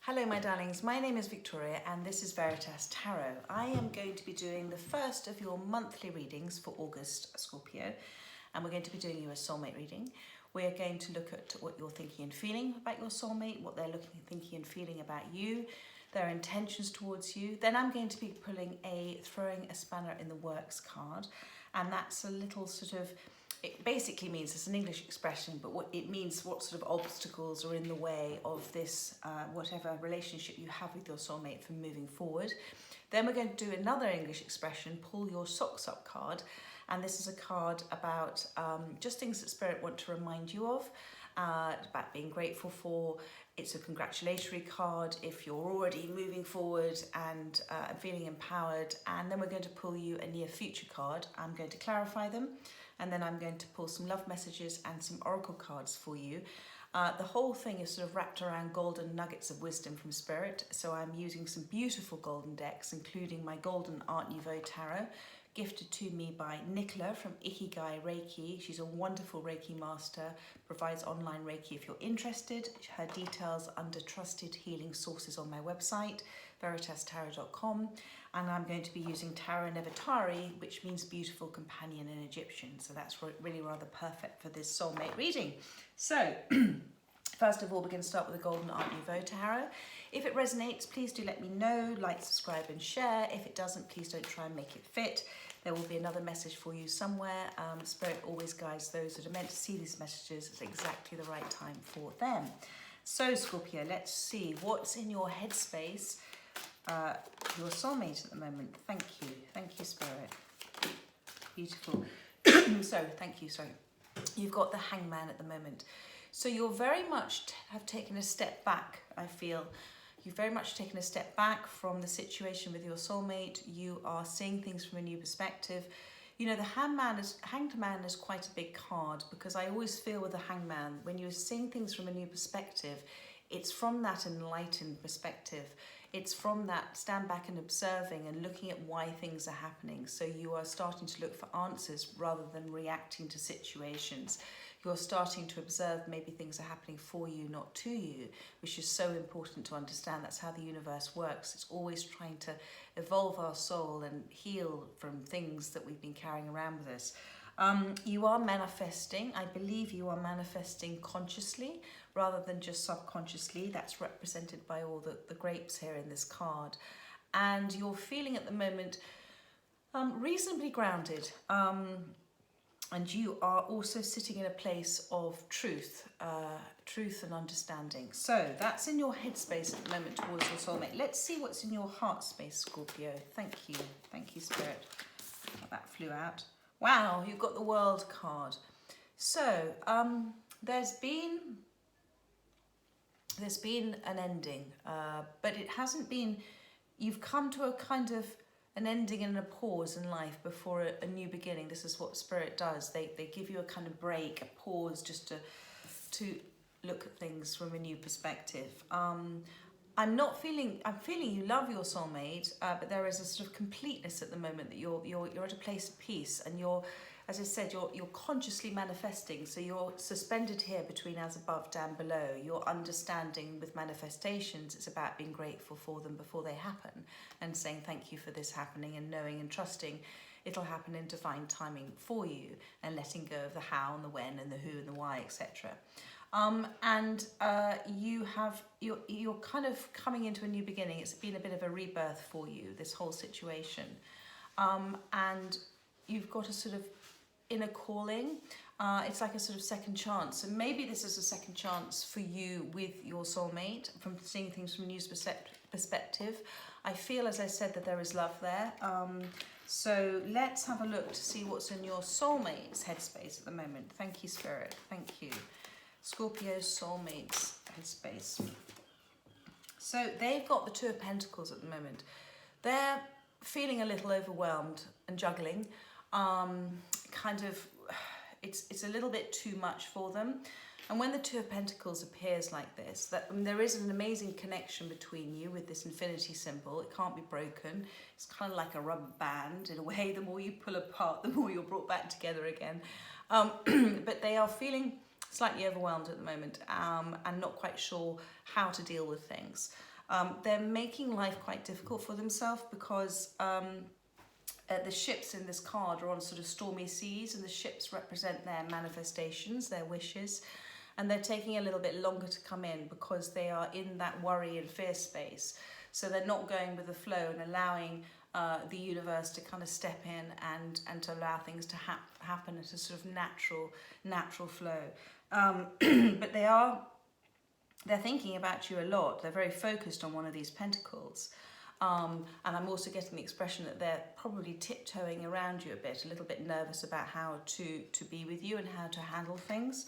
Hello my darlings, my name is Victoria and this is Veritas Tarot. I am going to be doing the first of your monthly readings for August, Scorpio, and we're going to be doing you a soulmate reading. We're going to look at what you're thinking and feeling about your soulmate, what they're thinking and feeling about you, their intentions towards you. Then I'm going to be throwing a spanner in the works card, and that's a little sort of, it basically means, it's an English expression, but what it means, what sort of obstacles are in the way of this, whatever relationship you have with your soulmate from moving forward. Then we're going to do another English expression, pull your socks up card. And this is a card about just things that Spirit want to remind you of, about being grateful for. It's a congratulatory card if you're already moving forward and feeling empowered. And then we're going to pull you a near future card. I'm going to clarify them. And then I'm going to pull some love messages and some oracle cards for you. The whole thing is sort of wrapped around golden nuggets of wisdom from Spirit. So I'm using some beautiful golden decks, including my golden Art Nouveau tarot, gifted to me by Nicola from Ikigai Reiki. She's a wonderful Reiki master, provides online Reiki if you're interested. Her details under trusted healing sources on my website, veritastarot.com. And I'm going to be using Tarot Nefertari, which means beautiful companion in Egyptian. So that's really rather perfect for this soulmate reading. So first of all, we're going to start with the Golden Art Nouveau Tarot. If it resonates, please do let me know, like, subscribe and share. If it doesn't, please don't try and make it fit. There will be another message for you somewhere. Spirit always guides those that are meant to see these messages at exactly the right time for them. So Scorpio, let's see what's in your headspace, your soulmate at the moment. Thank you Spirit. Beautiful. Sorry. You've got the Hangman at the moment. So you're very much have taken a step back, I feel. You've very much taken a step back from the situation with your soulmate. You are seeing things from a new perspective. You know, the Hanged Man is quite a big card, because I always feel with the Hangman, when you're seeing things from a new perspective, it's from that enlightened perspective. It's from that stand back and observing and looking at why things are happening. So you are starting to look for answers rather than reacting to situations. You're starting to observe maybe things are happening for you, not to you, which is so important to understand. That's how the universe works. It's always trying to evolve our soul and heal from things that we've been carrying around with us. You are manifesting. I believe you are manifesting consciously rather than just subconsciously. That's represented by all the grapes here in this card. And you're feeling at the moment reasonably grounded. And you are also sitting in a place of truth and understanding. So that's in your headspace at the moment towards your soulmate. Let's see what's in your heart space, Scorpio. Thank you, Spirit. That flew out. Wow, you've got the World card. So there's been an ending, but it hasn't been. You've come to a kind of an ending and a pause in life before a new beginning. This is what Spirit does. They give you a kind of break, a pause, just to look at things from a new perspective. I'm feeling you love your soulmate, but there is a sort of completeness at the moment that you're at a place of peace, and you're, as I said, you're consciously manifesting. So you're suspended here between as above, down below. Your understanding with manifestations, it's about being grateful for them before they happen, and saying thank you for this happening, and knowing and trusting it'll happen in divine timing for you, and letting go of the how and the when and the who and the why, etc. You're kind of coming into a new beginning. It's been a bit of a rebirth for you, this whole situation. And you've got a sort of inner calling. It's like a sort of second chance. So maybe this is a second chance for you with your soulmate, from seeing things from a new perspective. I feel, as I said, that there is love there. So let's have a look to see what's in your soulmate's headspace at the moment. Thank you, Spirit. Thank you. Scorpio's soulmate's headspace. So they've got the Two of Pentacles at the moment. They're feeling a little overwhelmed and juggling. It's a little bit too much for them. And when the Two of Pentacles appears like this, there is an amazing connection between you with this infinity symbol. It can't be broken. It's kind of like a rubber band in a way. The more you pull apart, the more you're brought back together again. But they are feeling slightly overwhelmed at the moment, and not quite sure how to deal with things. They're making life quite difficult for themselves because the ships in this card are on sort of stormy seas, and the ships represent their manifestations, their wishes, and they're taking a little bit longer to come in because they are in that worry and fear space. So they're not going with the flow and allowing the universe to kind of step in and to allow things to happen at a sort of natural flow. But they're thinking about you a lot. They're very focused on one of these pentacles. And I'm also getting the expression that they're probably tiptoeing around you a bit, a little bit nervous about how to be with you and how to handle things.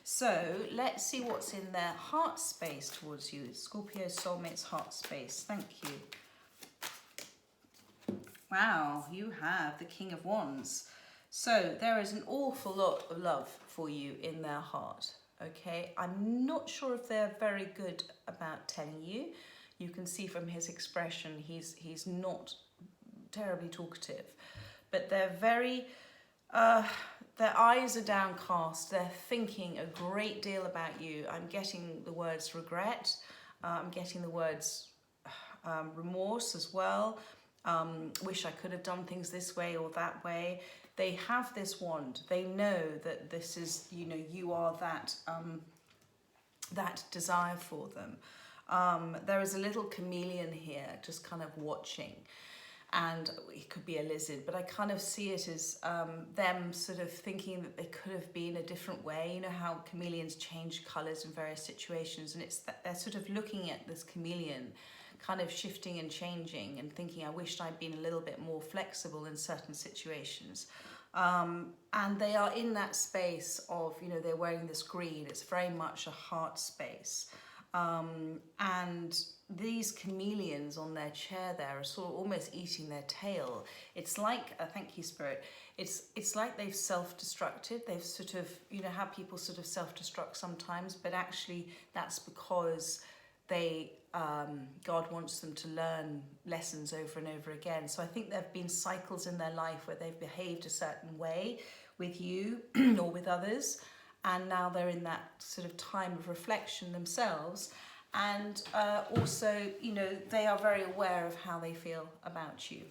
So let's see what's in their heart space towards you. Scorpio soulmate's heart space. Thank you. Wow, you have the King of Wands. So there is an awful lot of love for you in their heart. Okay, I'm not sure if they're very good about telling you. You can see from his expression he's not terribly talkative, but they're very their eyes are downcast. They're thinking a great deal about you. I'm getting the words regret. I'm getting the words remorse as well. Wish I could have done things this way or that way. They have this wand. They know that this is, you know, you are that that desire for them. There is a little chameleon here just kind of watching, and it could be a lizard, but I kind of see it as them sort of thinking that they could have been a different way. You know how chameleons change colours in various situations, and it's that they're sort of looking at this chameleon kind of shifting and changing and thinking, I wished I'd been a little bit more flexible in certain situations. And they are in that space of, you know, they're wearing this green. It's very much a heart space. And these chameleons on their chair there are sort of almost eating their tail. It's like, thank you, Spirit, it's like they've self-destructed. They've sort of, you know how people sort of self-destruct sometimes, but actually that's because they God wants them to learn lessons over and over again. So I think there have been cycles in their life where they've behaved a certain way with you or with others, and now they're in that sort of time of reflection themselves, and also, you know, they are very aware of how they feel about you.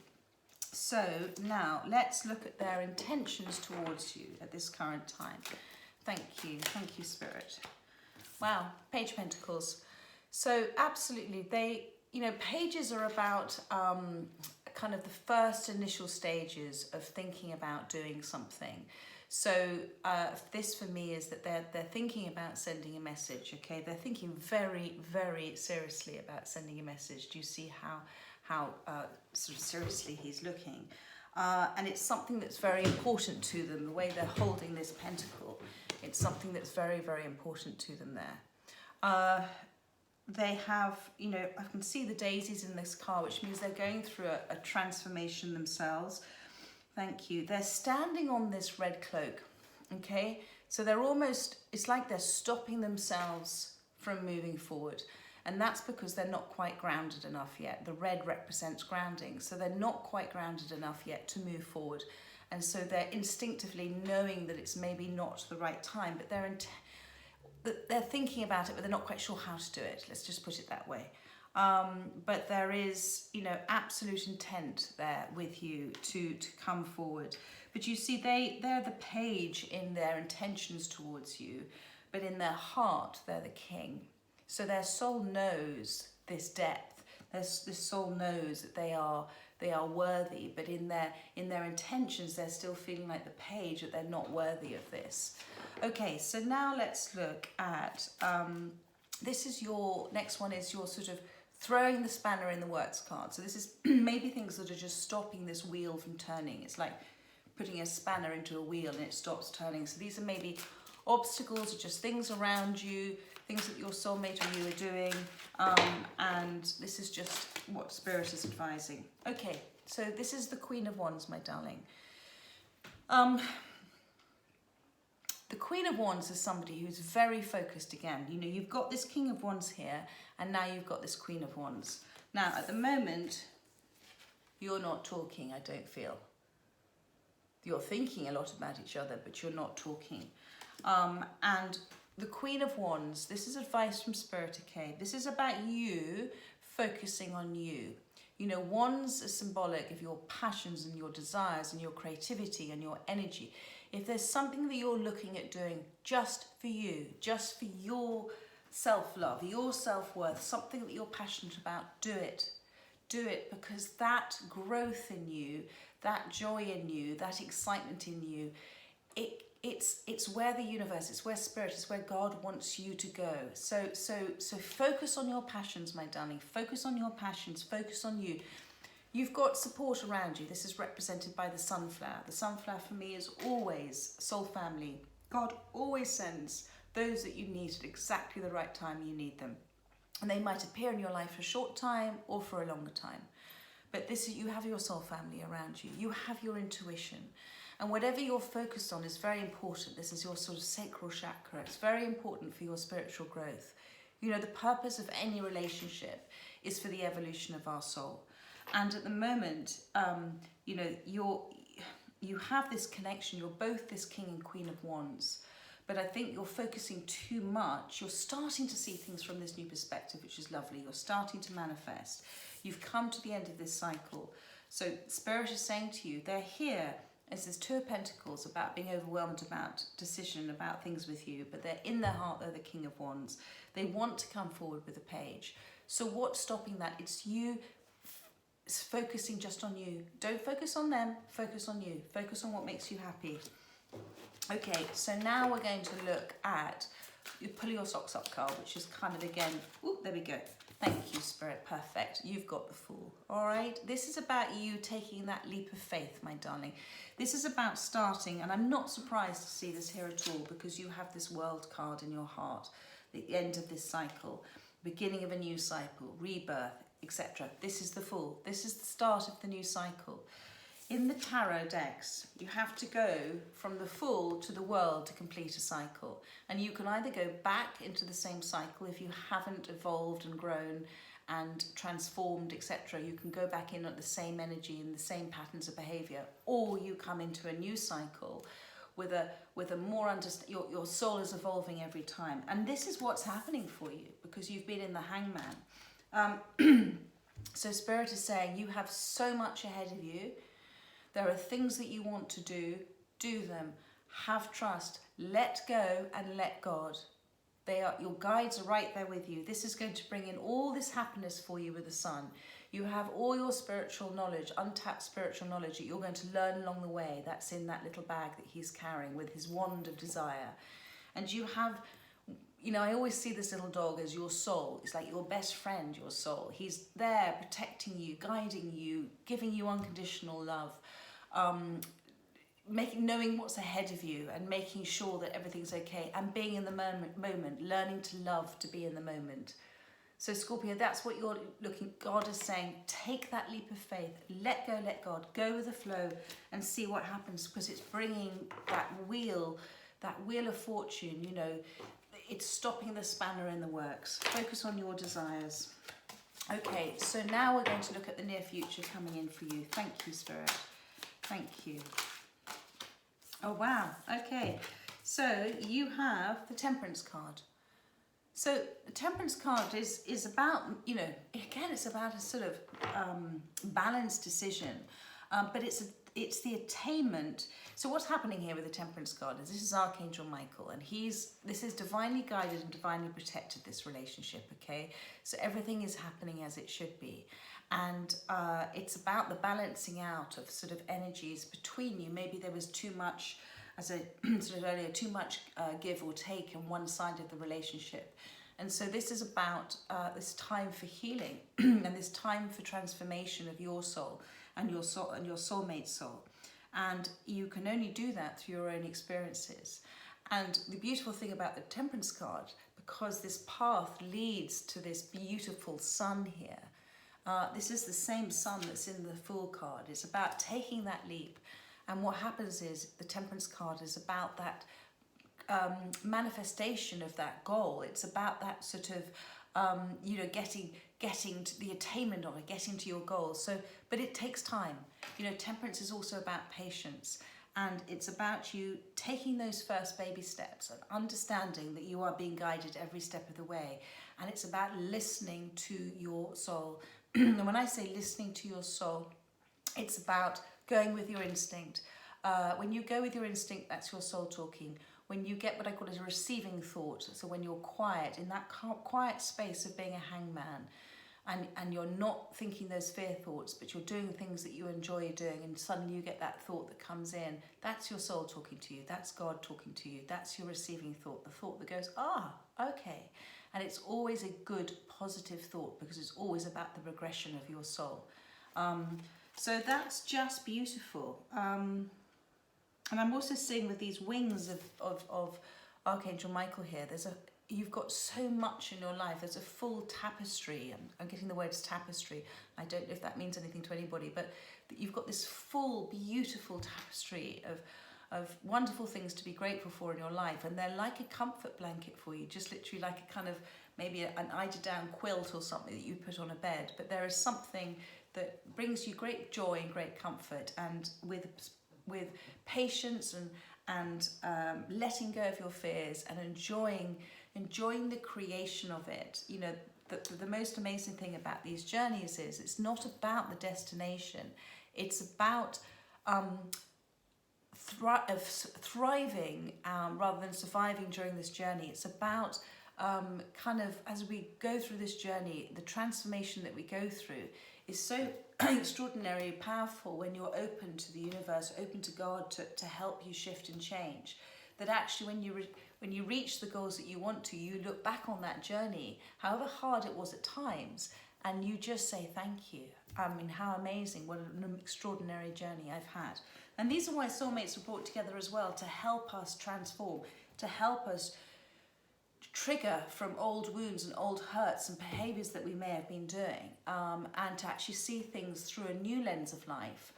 So now let's look at their intentions towards you at this current time. Thank you, Spirit. Wow, Page of Pentacles. So absolutely, they, you know, pages are about kind of the first initial stages of thinking about doing something. So this for me is that they're thinking about sending a message. Okay, they're thinking very, very seriously about sending a message. Do you see how sort of seriously he's looking? And it's something that's very important to them. The way they're holding this pentacle, it's something that's very, very important to them there. They have, you know, I can see the daisies in this car, which means they're going through a transformation themselves. Thank you. They're standing on this red cloak, okay? So they're almost, it's like they're stopping themselves from moving forward. And that's because they're not quite grounded enough yet. The red represents grounding. So they're not quite grounded enough yet to move forward. And so they're instinctively knowing that it's maybe not the right time, but they're thinking about it, but they're not quite sure how to do it. Let's just put it that way. But there is, you know, absolute intent there with you to come forward. But you see, they're the page in their intentions towards you, but in their heart, they're the king. So their soul knows this depth. This soul knows that they are worthy, but in their intentions, they're still feeling like the page, that they're not worthy of this. Okay, so now let's look at, this is your, next one is your sort of throwing the spanner in the works card. So this is maybe things that are just stopping this wheel from turning. It's like putting a spanner into a wheel and it stops turning. So these are maybe obstacles or just things around you, things that your soulmate or you are doing. And this is just what Spirit is advising. Okay, so this is the Queen of Wands, my darling. The Queen of Wands is somebody who's very focused again. You know, you've got this King of Wands here, and now you've got this Queen of Wands. Now, at the moment, you're not talking, I don't feel. You're thinking a lot about each other, but you're not talking. And the Queen of Wands, this is advice from Spirit, okay? This is about you focusing on you. You know, wands are symbolic of your passions and your desires and your creativity and your energy. If there's something that you're looking at doing just for you, just for your self-love, your self-worth, something that you're passionate about, do it. Do it, because that growth in you, that joy in you, that excitement in you, it's where the universe, it's where spirit, it's where God wants you to go. So focus on your passions, my darling. Focus on your passions. Focus on you. You've got support around you. This is represented by the sunflower. The sunflower for me is always soul family. God always sends those that you need at exactly the right time you need them. And they might appear in your life for a short time or for a longer time. But this is, you have your soul family around you. You have your intuition. And whatever you're focused on is very important. This is your sort of sacral chakra. It's very important for your spiritual growth. You know, the purpose of any relationship is for the evolution of our soul. And at the moment, you know, you have this connection. You're both this King and Queen of Wands. But I think you're focusing too much. You're starting to see things from this new perspective, which is lovely. You're starting to manifest. You've come to the end of this cycle. So Spirit is saying to you, they're here as this Two of Pentacles, about being overwhelmed about decision, about things with you. But they're in their heart, they're the King of Wands. They want to come forward with a page. So what's stopping that? It's you focusing just on you. Don't focus on them, focus on you. Focus on what makes you happy. Okay, so now we're going to look at, you pull your socks up card, which is kind of again, ooh, there we go. Thank you, Spirit, perfect. You've got the Fool, all right? This is about you taking that leap of faith, my darling. This is about starting, and I'm not surprised to see this here at all, because you have this World card in your heart, the end of this cycle, beginning of a new cycle, rebirth, etc. This is the Fool. This is the start of the new cycle. In the tarot decks, you have to go from the Fool to the World to complete a cycle. And you can either go back into the same cycle if you haven't evolved and grown and transformed, etc. You can go back in at the same energy and the same patterns of behavior, or you come into a new cycle with a more your soul is evolving every time. And this is what's happening for you, because you've been in the Hangman. So Spirit is saying you have so much ahead of you. There are things that you want to do them. Have trust, let go and let God. Your guides are right there with you. This is going to bring in all this happiness for you with the Sun. You have all your spiritual knowledge, untapped spiritual knowledge that you're going to learn along the way. That's in that little bag that he's carrying with his wand of desire. And you have, you know, I always see this little dog as your soul. It's like your best friend, your soul. He's there protecting you, guiding you, giving you unconditional love. Knowing what's ahead of you and making sure that everything's okay, and being in the moment, learning to love to be in the moment. So Scorpio, that's what you're looking, God is saying, take that leap of faith, let go, let God, go with the flow and see what happens, because it's bringing that wheel of fortune, you know, it's stopping the spanner in the works. Focus on your desires. Okay, so now we're going to look at the near future coming in for you. Thank you, Spirit. Thank you. Oh, wow. Okay. So you have the Temperance card. So the Temperance card is about, you know, again, it's about a sort of balanced decision, but it's the attainment. So what's happening here with the Temperance card is this is Archangel Michael, and this is divinely guided and divinely protected, this relationship, okay? So everything is happening as it should be. And it's about the balancing out of sort of energies between you. Maybe there was too much, as I said earlier, too much give or take on one side of the relationship. And so this is about this time for healing and this time for transformation of your soul and your soulmate's soul. And you can only do that through your own experiences. And the beautiful thing about the Temperance card, because this path leads to this beautiful sun here, this is the same sun that's in the Fool card. It's about taking that leap. And what happens is the Temperance card is about that manifestation of that goal. It's about that sort of, you know, getting to the attainment of it, getting to your goals. So, but it takes time. You know, Temperance is also about patience. And it's about you taking those first baby steps and understanding that you are being guided every step of the way. and it's about listening to your soul. And when I say listening to your soul, it's about going with your instinct. When you go with your instinct, that's your soul talking. When you get what I call as a receiving thought, so when you're quiet, in that quiet space of being a hangman, and you're not thinking those fear thoughts, but you're doing things that you enjoy doing, and suddenly you get that thought that comes in, that's your soul talking to you, that's God talking to you, that's your receiving thought, the thought that goes, okay. And it's always a good, positive thought, because it's always about the progression of your soul. So that's just beautiful. And I'm also seeing with these wings of Archangel Michael here, you've got so much in your life. There's a full tapestry. I'm getting the words tapestry. I don't know if that means anything to anybody, but you've got this full, beautiful tapestry of wonderful things to be grateful for in your life. And they're like a comfort blanket for you, just literally like a kind of, maybe an eider-down quilt or something that you put on a bed. But there is something that brings you great joy and great comfort, and with patience and letting go of your fears and enjoying the creation of it. You know, the most amazing thing about these journeys is it's not about the destination. It's about thriving rather than surviving during this journey. It's about kind of, as we go through this journey, the transformation that we go through is so extraordinarily powerful when you're open to the universe, open to God to help you shift and change, that actually when you reach the goals that you want to, you look back on that journey, however hard it was at times, and you just say thank you. I mean, how amazing, what an extraordinary journey I've had. And these are why soulmates were brought together as well, to help us transform, to help us trigger from old wounds and old hurts and behaviours that we may have been doing, and to actually see things through a new lens of life,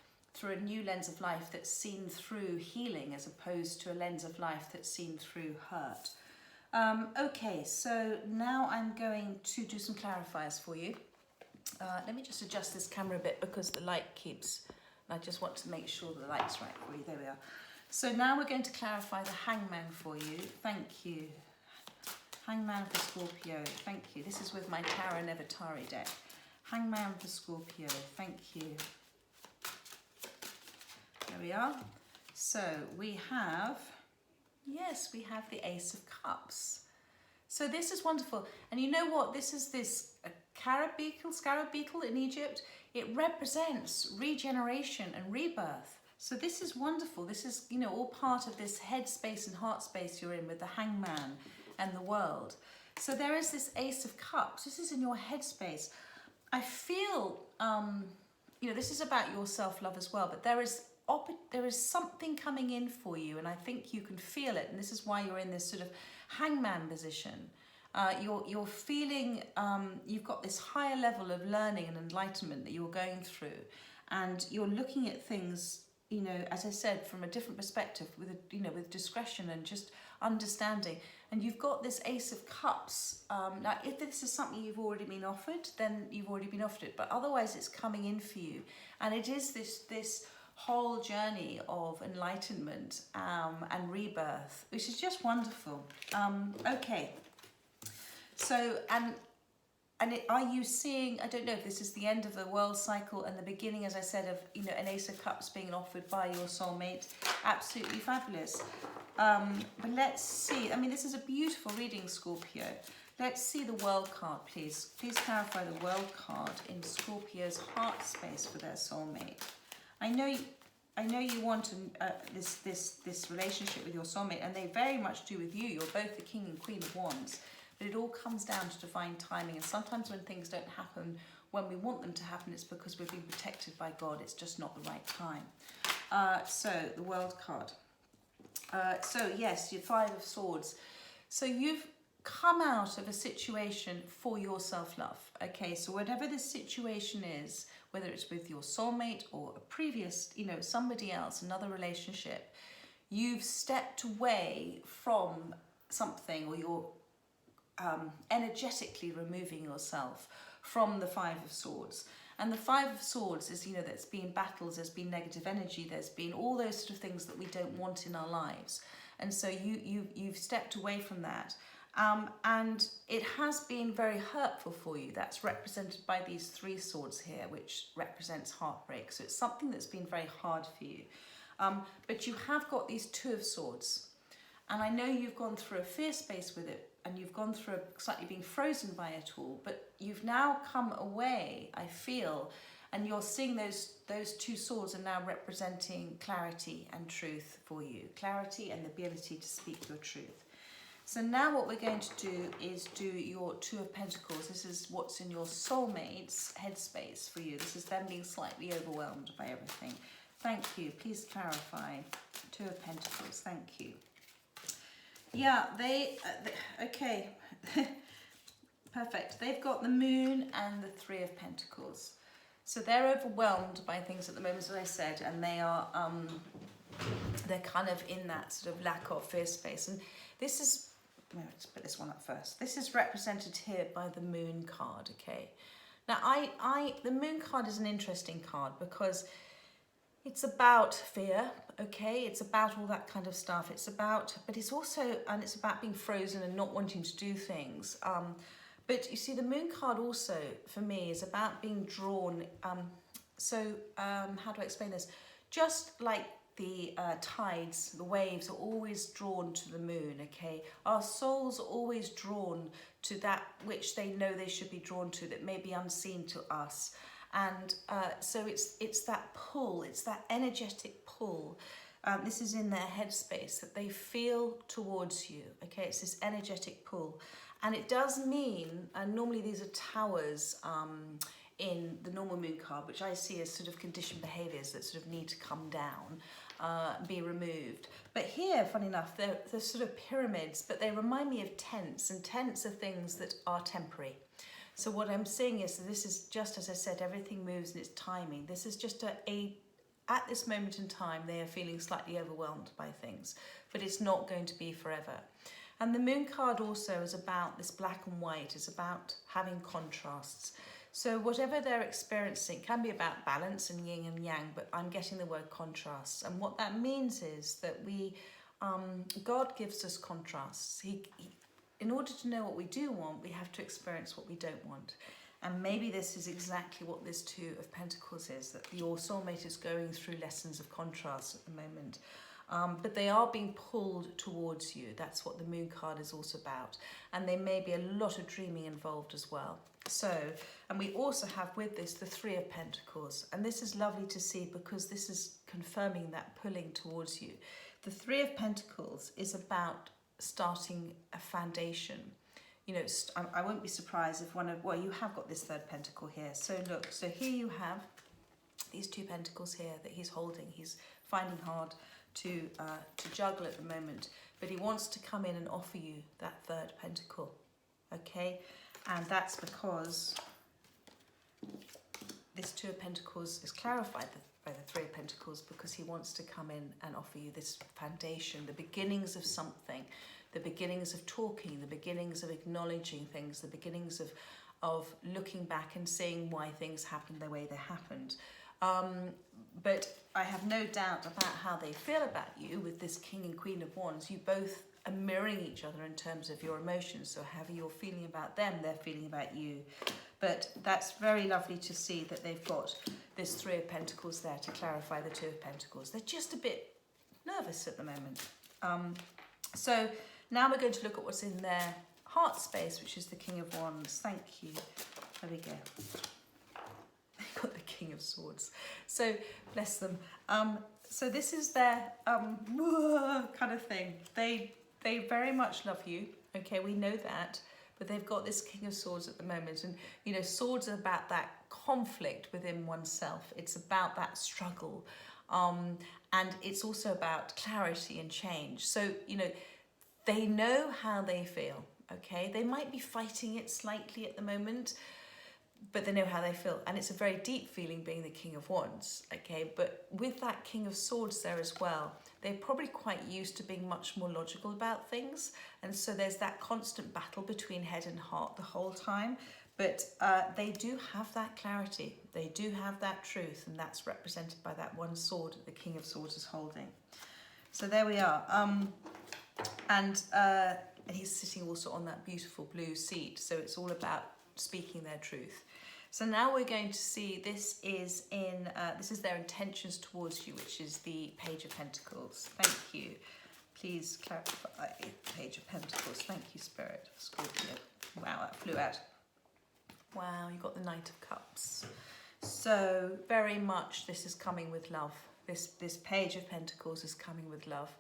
that's seen through healing as opposed to a lens of life that's seen through hurt. Okay, so now I'm going to do some clarifiers for you. Let me just adjust this camera a bit because the light keeps, I just want to make sure the light's right for you. There we are. So now we're going to clarify the Hangman for you. Thank you. Hangman for Scorpio, thank you. This is with my Tarot Nefertari deck. Hangman for Scorpio, thank you. There we are. So we have, yes, we have the Ace of Cups. So this is wonderful. And you know what? This is this scarab beetle in Egypt. It represents regeneration and rebirth. So this is wonderful. This is, you know, all part of this head space and heart space you're in with the Hangman and the world. So there is this Ace of Cups. This is in your headspace. I feel, you know, this is about your self-love as well, but there is something coming in for you, and I think you can feel it, and this is why you're in this sort of hangman position. You're feeling, you've got this higher level of learning and enlightenment that you're going through, and you're looking at things, you know, as I said, from a different perspective, with with discretion and just understanding. And you've got this Ace of Cups. Now, if this is something you've already been offered, then you've already been offered it. But otherwise, it's coming in for you, and it is this whole journey of enlightenment and rebirth, which is just wonderful. Okay. So are you seeing, I don't know if this is the end of the world cycle and the beginning, as I said, of, you know, an Ace of Cups being offered by your soulmate. Absolutely fabulous. But let's see. I mean, this is a beautiful reading, Scorpio. Let's see the World card, please. Please clarify the World card in Scorpio's heart space for their soulmate. I know you want this relationship with your soulmate, and they very much do with you. You're both the King and Queen of Wands. But it all comes down to divine timing, and sometimes when things don't happen when we want them to happen, it's because we've been protected by God. It's just not the right time. So the World card. So yes, your Five of Swords. So you've come out of a situation for your self-love. Okay, so whatever this situation is, whether it's with your soulmate or a previous, you know, somebody else, another relationship, you've stepped away from something, or you're energetically removing yourself from the Five of Swords. And the Five of Swords is, you know, there's been battles, there's been negative energy, there's been all those sort of things that we don't want in our lives. And so you've stepped away from that. And it has been very hurtful for you. That's represented by these 3 swords here, which represents heartbreak. So it's something that's been very hard for you. But you have got these 2 of swords. And I know you've gone through a fear space with it, and you've gone through slightly being frozen by it all, but you've now come away, I feel, and you're seeing those 2 swords are now representing clarity and truth for you. Clarity and the ability to speak your truth. So now what we're going to do is do your 2 of Pentacles. This is what's in your soulmate's headspace for you. This is them being slightly overwhelmed by everything. Thank you. Please clarify. 2 of Pentacles. Thank you. Yeah, okay. Perfect. They've got the Moon and the 3 of Pentacles. So they're overwhelmed by things at the moment, as I said, and they are, they're kind of in that sort of lack of fear space. And this is, let's put this one up first. This is represented here by the Moon card, okay? Now, the Moon card is an interesting card because it's about fear, okay? It's about all that kind of stuff. It's about, but it's also, and it's about being frozen and not wanting to do things. But you see, the Moon card also, for me, is about being drawn. How do I explain this? Just like the tides, the waves are always drawn to the moon, okay? Our souls are always drawn to that which they know they should be drawn to, that may be unseen to us. And so it's that pull, it's that energetic pull. This is in their headspace that they feel towards you, okay? It's this energetic pull. And it does mean, and normally these are towers in the normal Moon card, which I see as sort of conditioned behaviours that sort of need to come down, be removed. But here, funny enough, they're sort of pyramids, but they remind me of tents, and tents are things that are temporary. So what I'm seeing is that this is just, as I said, everything moves in its timing. This is just at this moment in time, they are feeling slightly overwhelmed by things, but it's not going to be forever. And the Moon card also is about this black and white, is about having contrasts. So whatever they're experiencing can be about balance and yin and yang, but I'm getting the word contrasts. And what that means is that God gives us contrasts. In order to know what we do want, we have to experience what we don't want. And maybe this is exactly what this 2 of Pentacles is, that your soulmate is going through lessons of contrast at the moment. But they are being pulled towards you. That's what the Moon card is also about. And there may be a lot of dreaming involved as well. So, and we also have with this the 3 of Pentacles. And this is lovely to see because this is confirming that pulling towards you. The 3 of Pentacles is about starting a foundation. You know, I won't be surprised if well, you have got this 3rd pentacle here. So look, so here you have these 2 pentacles here that he's holding. He's finding hard to juggle at the moment, but he wants to come in and offer you that 3rd pentacle, okay? And that's because this 2 of Pentacles is clarified by the 3 of Pentacles, because he wants to come in and offer you this foundation, the beginnings of something, the beginnings of talking, the beginnings of acknowledging things, the beginnings of looking back and seeing why things happened the way they happened. But I have no doubt about how they feel about you with this King and Queen of Wands. You both are mirroring each other in terms of your emotions. So however you're feeling about them, they're feeling about you. But that's very lovely to see that they've got this 3 of Pentacles there to clarify the 2 of Pentacles. They're just a bit nervous at the moment. So now we're going to look at what's in their heart space, which is the King of Wands. Thank you. There we go. Got the King of Swords. So bless them. So this is their kind of thing. They very much love you. Okay, we know that. But they've got this King of Swords at the moment. And, you know, swords are about that conflict within oneself. It's about that struggle. And it's also about clarity and change. So, you know, they know how they feel. Okay, they might be fighting it slightly at the moment, but they know how they feel. And it's a very deep feeling being the King of Wands, okay? But with that King of Swords there as well, they're probably quite used to being much more logical about things. And so there's that constant battle between head and heart the whole time. But they do have that clarity. They do have that truth. And that's represented by that one sword that the King of Swords is holding. So there we are. and he's sitting also on that beautiful blue seat. So it's all about speaking their truth. So now we're going to see, this is their intentions towards you, which is the Page of Pentacles. Thank you. Please clarify Page of Pentacles. Thank you, Spirit. Scorpio. Wow, that flew out. Wow, you got the Knight of Cups. So very much this is coming with love. This Page of Pentacles is coming with love.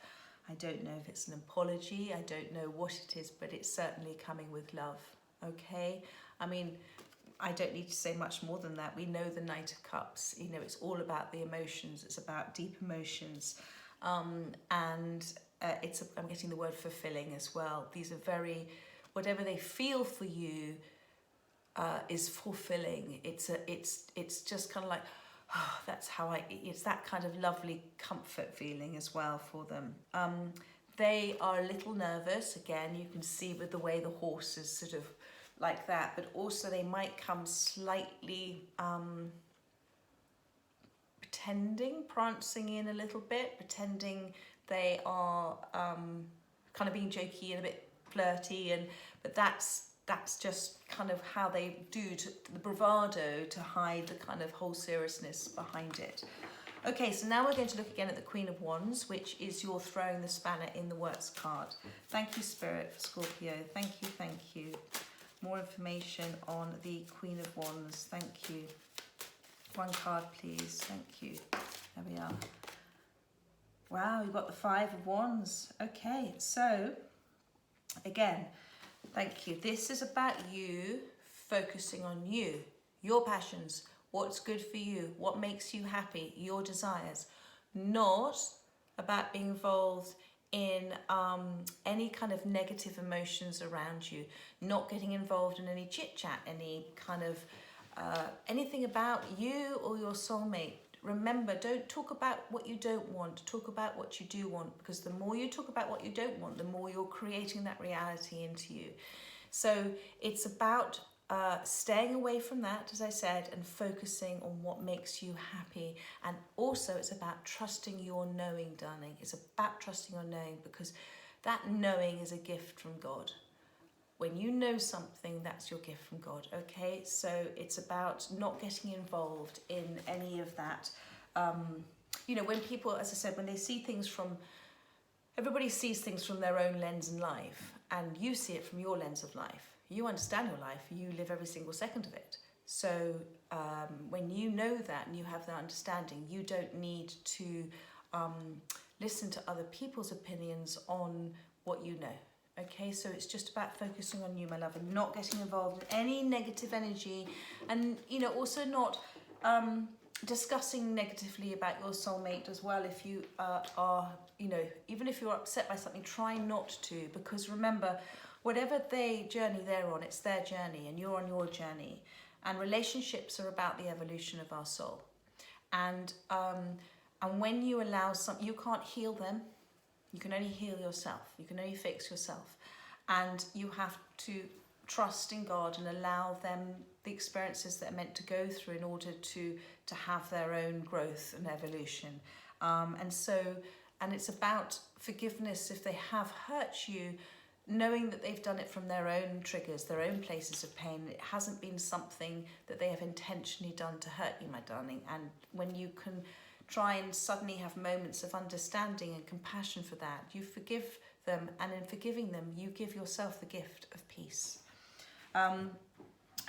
I don't know if it's an apology. I don't know what it is, but it's certainly coming with love. Okay? I mean, I don't need to say much more than that. We know the Knight of Cups. You know, it's all about the emotions. It's about deep emotions. I'm getting the word fulfilling as well. These are very, whatever they feel for you is fulfilling. It's just kind of like, oh, that's how it's that kind of lovely comfort feeling as well for them. They are a little nervous. Again, you can see with the way the horse is sort of like that, but also they might come slightly prancing in a little bit, pretending they are kind of being jokey and a bit flirty, but that's just kind of how they do the bravado to hide the kind of whole seriousness behind it. Okay, so now we're going to look again at the Queen of Wands, which is your throwing the spanner in the works card. Thank you, Spirit, for Scorpio. Thank you, thank you. More information on the Queen of Wands. Thank you. One card, please. Thank you. There we are. Wow, you've got the Five of Wands. Okay, so again, thank you. This is about you focusing on you, your passions, what's good for you, what makes you happy, your desires, not about being involved in any kind of negative emotions around you, not getting involved in any chit chat, any kind of anything about you or your soulmate. Remember, don't talk about what you don't want, talk about what you do want, because the more you talk about what you don't want, the more you're creating that reality into you. So it's about staying away from that, as I said, and focusing on what makes you happy. And also it's about trusting your knowing, darling. It's about trusting your knowing, because that knowing is a gift from God. When you know something, that's your gift from God, okay? So it's about not getting involved in any of that. You know, when people, as I said, when they see things from, everybody sees things from their own lens in life, and you see it from your lens of life. You understand your life, you live every single second of it. So when you know that and you have that understanding, you don't need to listen to other people's opinions on what you know. Okay, so it's just about focusing on you, my love, and not getting involved in any negative energy, and, you know, also not discussing negatively about your soulmate as well. If you are, you know, even if you're upset by something, try not to, because remember, whatever journey they're on, it's their journey and you're on your journey. And relationships are about the evolution of our soul. And when you allow you can't heal them. You can only heal yourself. You can only fix yourself. And you have to trust in God and allow them the experiences that are meant to go through in order to have their own growth and evolution. And it's about forgiveness if they have hurt you, knowing that they've done it from their own triggers, their own places of pain. It hasn't been something that they have intentionally done to hurt you, my darling. And when you can try and suddenly have moments of understanding and compassion for that, you forgive them, and in forgiving them, you give yourself the gift of peace. All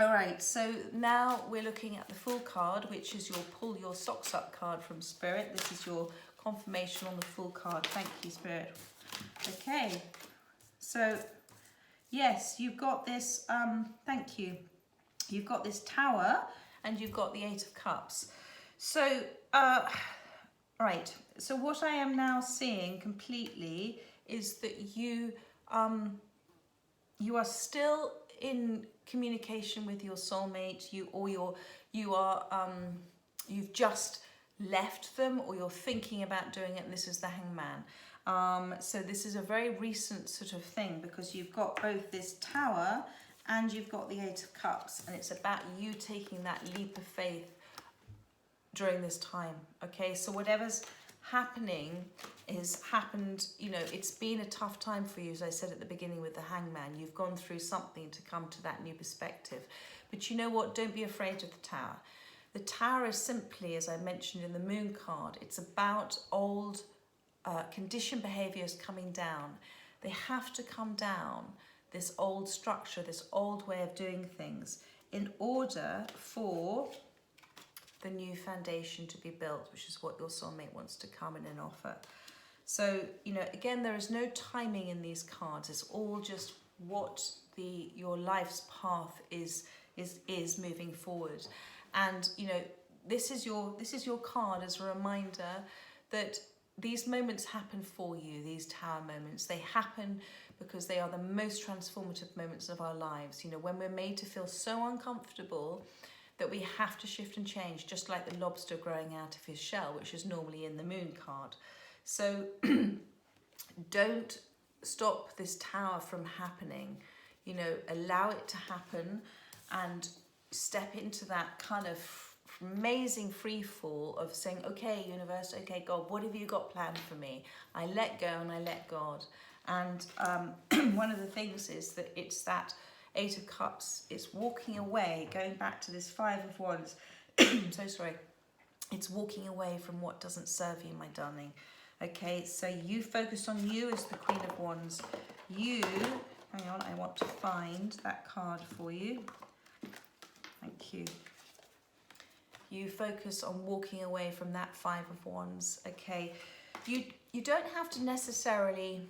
right, so now we're looking at the Fool card, which is your pull your socks up card from Spirit. This is your confirmation on the Fool card. Thank you, Spirit. Okay, so yes, you've got this, thank you. You've got this Tower and you've got the Eight of Cups. So, right, so what I am now seeing completely is that you are still in communication with your soulmate, you've just left them, or you're thinking about doing it, and this is the Hangman. So this is a very recent sort of thing, because you've got both this Tower and you've got the Eight of Cups, and it's about you taking that leap of faith during this time. Okay, so whatever's happening has happened, you know, it's been a tough time for you, as I said at the beginning with the Hangman. You've gone through something to come to that new perspective. But you know what? Don't be afraid of the Tower. The Tower is simply, as I mentioned in the Moon card, it's about old conditioned behaviours coming down. They have to come down, this old structure, this old way of doing things, in order for the new foundation to be built, which is what your soulmate wants to come in and offer. So, you know, again, there is no timing in these cards. It's all just what your life's path is moving forward. And, you know, this is your card as a reminder that these moments happen for you, these Tower moments. They happen because they are the most transformative moments of our lives. You know, when we're made to feel so uncomfortable that we have to shift and change, just like the lobster growing out of his shell, which is normally in the Moon card. So don't stop this Tower from happening. You know, allow it to happen and step into that kind of amazing free fall of saying, okay, universe, okay, God, what have you got planned for me? I let go and I let God. And one of the things is that it's that Eight of Cups, it's walking away, going back to this Five of Wands. So sorry. It's walking away from what doesn't serve you, my darling. Okay, so you focus on you as the Queen of Wands. You, hang on, I want to find that card for you. Thank you. You focus on walking away from that Five of Wands. Okay, you don't have to necessarily,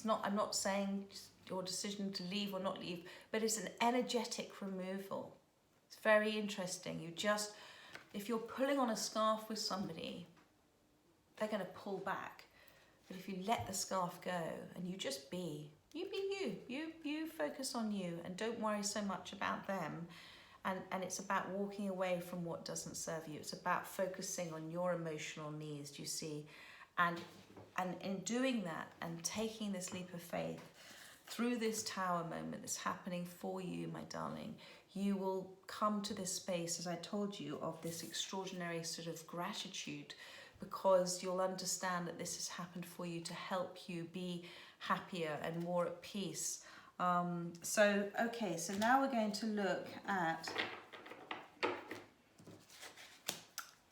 I'm not saying your decision to leave or not leave, but it's an energetic removal. It's very interesting. You just, if you're pulling on a scarf with somebody, they're going to pull back. But if you let the scarf go and you just be you. You focus on you and don't worry so much about them. And it's about walking away from what doesn't serve you. It's about focusing on your emotional needs, do you see? And in doing that and taking this leap of faith through this Tower moment that's happening for you, my darling, you will come to this space, as I told you, of this extraordinary sort of gratitude, because you'll understand that this has happened for you to help you be happier and more at peace. Okay, so now we're going to look at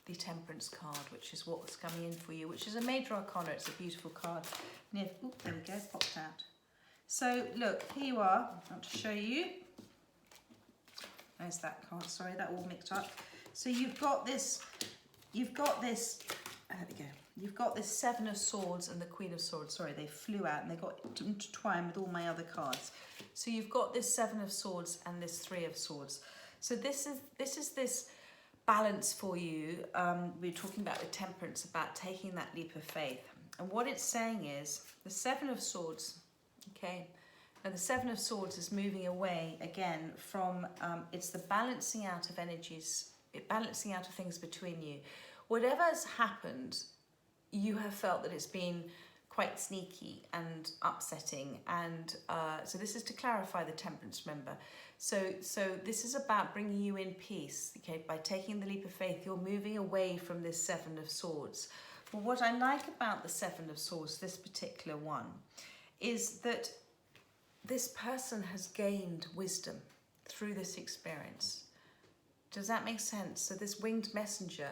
the Temperance card, which is what's coming in for you, which is a major arcana. It's a beautiful card. There we go, popped out. So look, here you are. I want to show you. There's that card, sorry, that all mixed up. So you've got this, there we go. You've got this Seven of Swords and the Queen of Swords. Sorry, they flew out and they got intertwined with all my other cards. So you've got this Seven of Swords and this Three of Swords. So this is this balance for you. We're talking about the Temperance, about taking that leap of faith. And what it's saying is the Seven of Swords, okay, and the Seven of Swords is moving away again from, it's the balancing out of energies, balancing out of things between you. Whatever has happened, you have felt that it's been quite sneaky and upsetting, and so this is to clarify the Temperance, remember. So this is about bringing you in peace, okay? By taking the leap of faith, you're moving away from this Seven of Swords. But what I like about the Seven of Swords, this particular one, is that this person has gained wisdom through this experience. Does that make sense? So this winged messenger,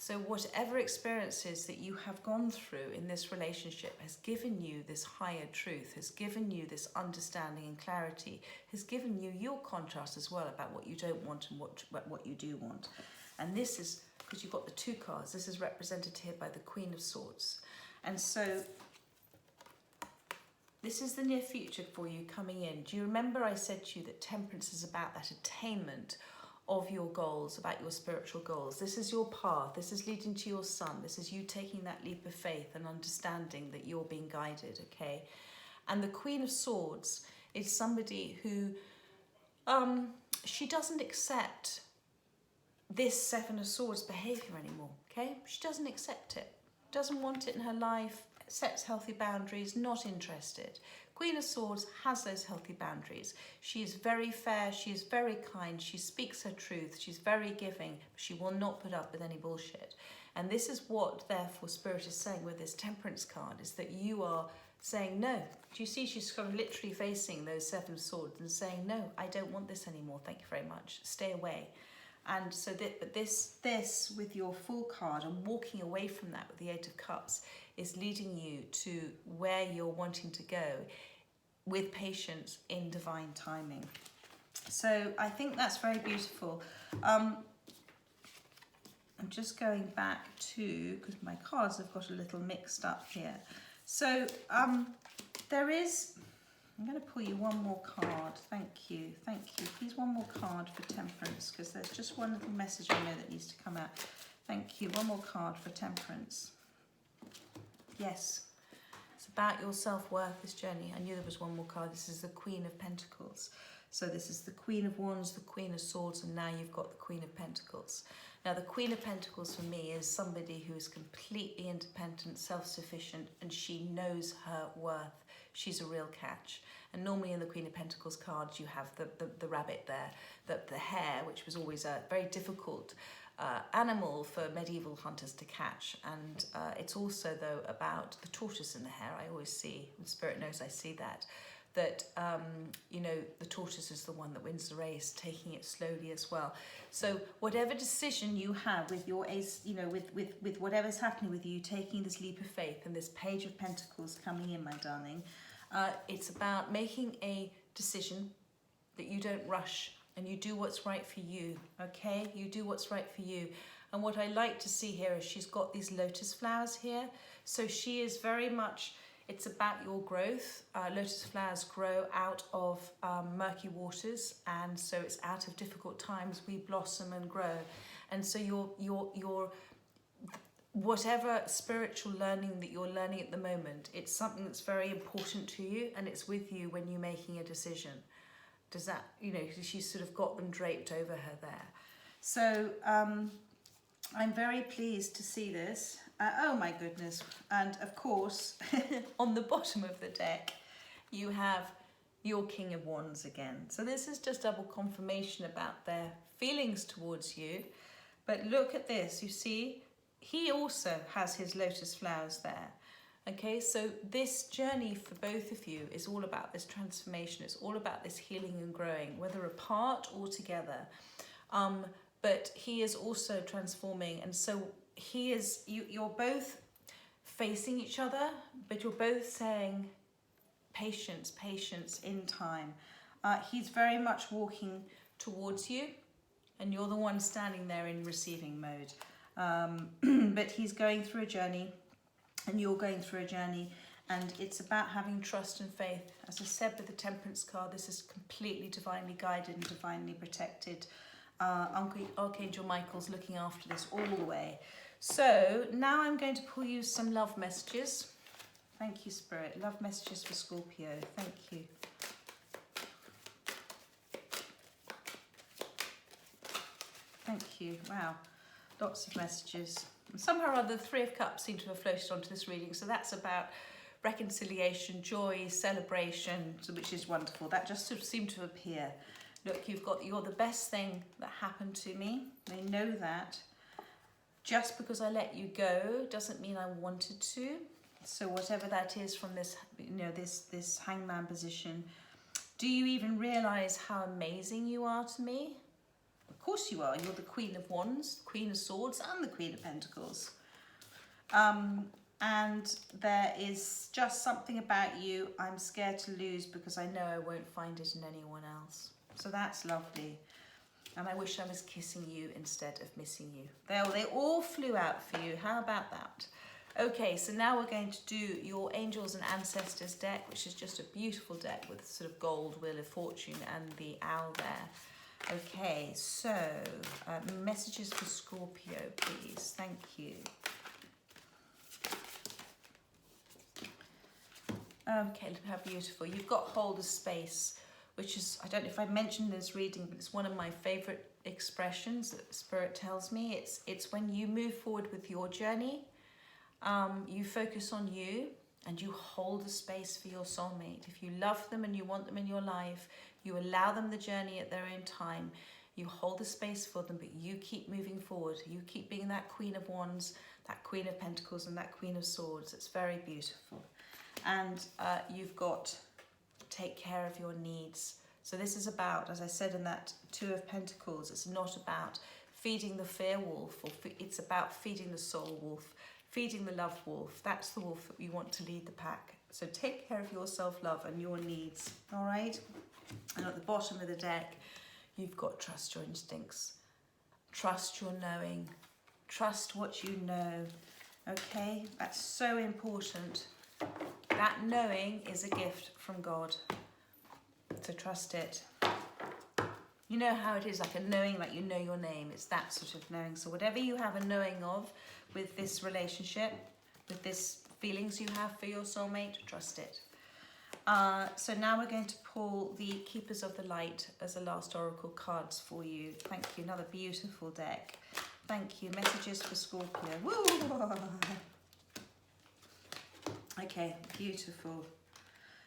so whatever experiences that you have gone through in this relationship has given you this higher truth, has given you this understanding and clarity, has given you your contrast as well about what you don't want and what you do want. And this is, because you've got the two cards, this is represented here by the Queen of Swords. And so this is the near future for you coming in. Do you remember I said to you that Temperance is about that attainment of your goals, about your spiritual goals? This is your path. This is leading to your sun. This is you taking that leap of faith and understanding that you're being guided, okay? And the Queen of Swords is somebody who, she doesn't accept this Seven of Swords behavior anymore, okay? She doesn't accept it, doesn't want it in her life, sets healthy boundaries, not interested. Queen of Swords has those healthy boundaries. She is very fair, she is very kind, she speaks her truth, she's very giving, but she will not put up with any bullshit. And this is what, therefore, Spirit is saying with this Temperance card, is that you are saying no. Do you see she's kind of literally facing those 7 swords and saying, no, I don't want this anymore. Thank you very much. Stay away. And so but this with your Fool card and walking away from that with the 8 of Cups is leading you to where you're wanting to go with patience in divine timing. So I think that's very beautiful. I'm just going back to, because my cards have got a little mixed up here. So there is, I'm going to pull you one more card. Thank you. Please, one more card for Temperance, because there's just one little message I know that needs to come out. Thank you. One more card for Temperance. Yes. It's about your self-worth, this journey. I knew there was one more card. This is the Queen of Pentacles. So this is the Queen of Wands, the Queen of Swords, and now you've got the Queen of Pentacles. Now, the Queen of Pentacles for me is somebody who is completely independent, self-sufficient, and she knows her worth. She's a real catch. And normally in the Queen of Pentacles cards, you have the rabbit there, the hare, which was always a very difficult animal for medieval hunters to catch. And it's also, though, about the tortoise and the hare. I always see, and Spirit knows I see that, you know, the tortoise is the one that wins the race, taking it slowly as well. So whatever decision you have with your ace, you know, with whatever's happening with you, taking this leap of faith and this Page of Pentacles coming in, my darling, it's about making a decision that you don't rush and you do what's right for you, okay? You do what's right for you. And what I like to see here is she's got these lotus flowers here. So she is very much, it's about your growth. Lotus flowers grow out of murky waters, and so it's out of difficult times we blossom and grow. And so your whatever spiritual learning that you're learning at the moment, it's something that's very important to you, and it's with you when you're making a decision. Does that, you know, she's sort of got them draped over her there. So I'm very pleased to see this. Oh my goodness. And of course, on the bottom of the deck, you have your King of Wands again. So this is just double confirmation about their feelings towards you. But look at this, you see, he also has his lotus flowers there. Okay, so this journey for both of you is all about this transformation. It's all about this healing and growing, whether apart or together. But he is also transforming, and so he is. You're both facing each other, but you're both saying, "Patience, patience in time." He's very much walking towards you, and you're the one standing there in receiving mode. But he's going through a journey. And you're going through a journey, and it's about having trust and faith. As I said with the Temperance card, this is completely divinely guided and divinely protected. Archangel Michael's looking after this all the way. So now I'm going to pull you some love messages. Thank you, Spirit. Love messages for Scorpio. Thank you. Thank you. Wow. Lots of messages. And somehow or other, the 3 of Cups seem to have floated onto this reading. So that's about reconciliation, joy, celebration, which is wonderful. That just sort of seemed to appear. Look, you're the best thing that happened to me. They know that. Just because I let you go doesn't mean I wanted to. So whatever that is from this, you know, this hangman position, do you even realize how amazing you are to me? Of course you are. You're the Queen of Wands, Queen of Swords, and the Queen of Pentacles. And there is just something about you I'm scared to lose because I know I won't find it in anyone else. So that's lovely. And I wish I was kissing you instead of missing you. They all flew out for you. How about that? Okay, so now we're going to do your Angels and Ancestors deck, which is just a beautiful deck with sort of gold Wheel of Fortune and the owl there. Okay, so messages for Scorpio, please. Thank you. Okay, look how beautiful. You've got hold of space, which is, I don't know if I mentioned this reading, but it's one of my favorite expressions that Spirit tells me. It's when you move forward with your journey, you focus on you and you hold a space for your soulmate. If you love them and you want them in your life, you allow them the journey at their own time. You hold the space for them, but you keep moving forward. You keep being that Queen of Wands, that Queen of Pentacles, and that Queen of Swords. It's very beautiful. And you've got take care of your needs. So this is about, as I said in that Two of Pentacles, it's not about feeding the fear wolf, or it's about feeding the soul wolf, feeding the love wolf. That's the wolf that we want to lead the pack. So take care of your self-love and your needs, all right? And at the bottom of the deck, you've got trust your instincts, trust your knowing, trust what you know, okay? That's so important. That knowing is a gift from God, so trust it. You know how it is, like a knowing, like you know your name. It's that sort of knowing. So whatever you have a knowing of with this relationship, with this feelings you have for your soulmate, trust it. So now we're going to pull the Keepers of the Light as the last oracle cards for you. Thank you. Another beautiful deck. Thank you. Messages for Scorpio. Woo! Okay, beautiful.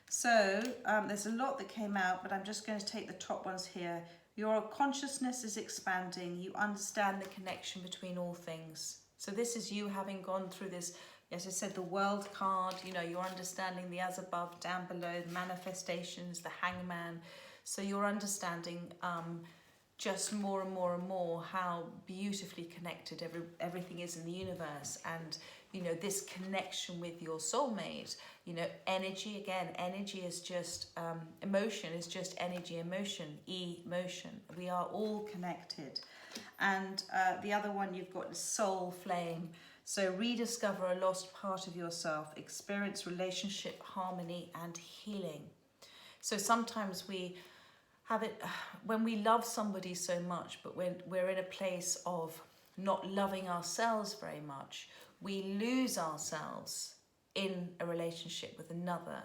So there's a lot that came out, but I'm just going to take the top ones here. Your consciousness is expanding. You understand the connection between all things. So this is you having gone through this, as I said, the World card, you know, you're understanding the as above, down below, the manifestations, the hangman. So you're understanding just more and more and more how beautifully connected everything is in the universe. And, you know, this connection with your soulmate, you know, energy, again, energy is just, emotion is just energy, emotion, emotion. We are all connected. And the other one you've got is soul flame. So rediscover a lost part of yourself, experience relationship harmony and healing. So sometimes we have it when we love somebody so much, but when we're in a place of not loving ourselves very much, we lose ourselves in a relationship with another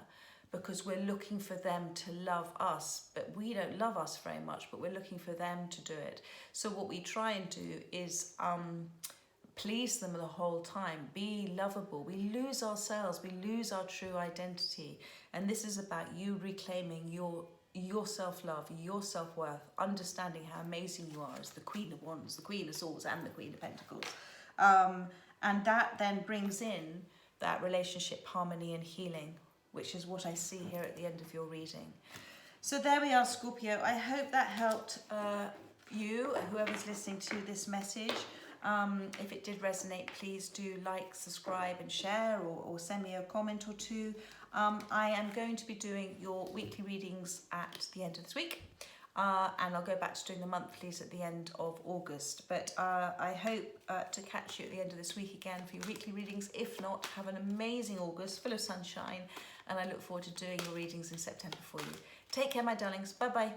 because we're looking for them to love us, but we don't love us very much, but we're looking for them to do it. So what we try and do is please them the whole time, be lovable. We lose ourselves, we lose our true identity. And this is about you reclaiming your self-love, your self-worth, understanding how amazing you are as the Queen of Wands, the Queen of Swords, and the Queen of Pentacles. And that then brings in that relationship harmony and healing, which is what I see here at the end of your reading. So there we are, Scorpio. I hope that helped you, whoever's listening to this message. If it did resonate, please do like, subscribe and share, or send me a comment or two. I am going to be doing your weekly readings at the end of this week. And I'll go back to doing the monthlies at the end of August. But I hope to catch you at the end of this week again for your weekly readings. If not, have an amazing August full of sunshine. And I look forward to doing your readings in September for you. Take care, my darlings. Bye-bye.